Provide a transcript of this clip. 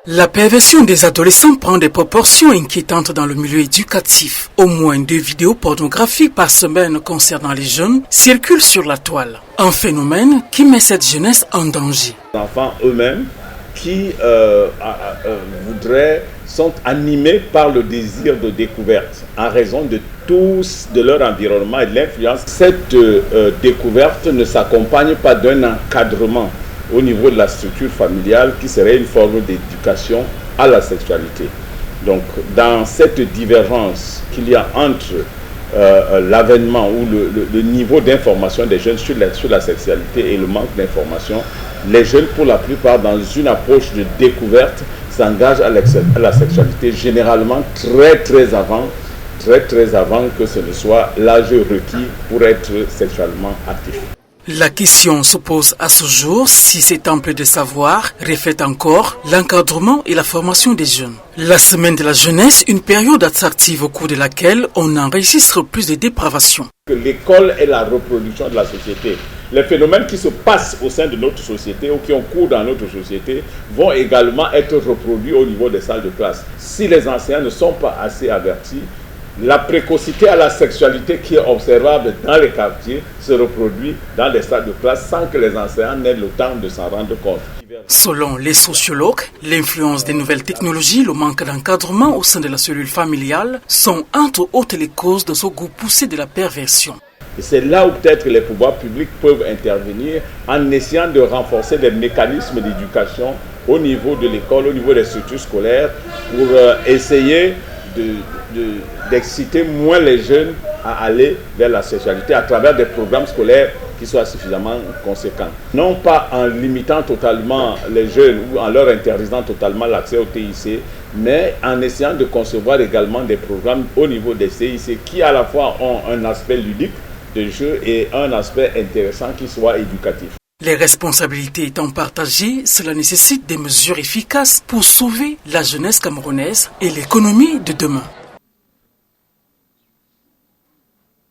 La perversion des adolescents prend des proportions inquiétantes dans le milieu éducatif. Au moins 2 vidéos pornographiques par semaine concernant les jeunes circulent sur la toile. Un phénomène qui met cette jeunesse en danger. Les enfants eux-mêmes qui sont animés par le désir de découverte en raison de leur environnement et de l'influence. Cette découverte ne s'accompagne pas d'un encadrement au niveau de la structure familiale qui serait une forme d'éducation à la sexualité. Donc, dans cette divergence qu'il y a entre l'avènement ou le niveau d'information des jeunes sur la sexualité et le manque d'information, les jeunes, pour la plupart, dans une approche de découverte, s'engagent à la sexualité généralement très avant que ce ne soit l'âge requis pour être sexuellement actif. La question se pose à ce jour si ces temples de savoir reflètent encore l'encadrement et la formation des jeunes. La semaine de la jeunesse, une période attractive au cours de laquelle on enregistre plus de dépravation. L'école est la reproduction de la société. Les phénomènes qui se passent au sein de notre société ou qui ont cours dans notre société vont également être reproduits au niveau des salles de classe. Si les enseignants ne sont pas assez avertis, la précocité à la sexualité qui est observable dans les quartiers se reproduit dans les salles de classe sans que les enseignants n'aient le temps de s'en rendre compte. Selon les sociologues, l'influence des nouvelles technologies, le manque d'encadrement au sein de la cellule familiale sont entre autres les causes de ce goût poussé de la perversion. Et c'est là où peut-être les pouvoirs publics peuvent intervenir en essayant de renforcer les mécanismes d'éducation au niveau de l'école, au niveau des structures scolaires, pour essayer d'exciter moins les jeunes à aller vers la sexualité à travers des programmes scolaires qui soient suffisamment conséquents. Non pas en limitant totalement les jeunes ou en leur interdisant totalement l'accès au TIC, mais en essayant de concevoir également des programmes au niveau des CIC qui à la fois ont un aspect ludique de jeu et un aspect intéressant qui soit éducatif. Les responsabilités étant partagées, cela nécessite des mesures efficaces pour sauver la jeunesse camerounaise et l'économie de demain.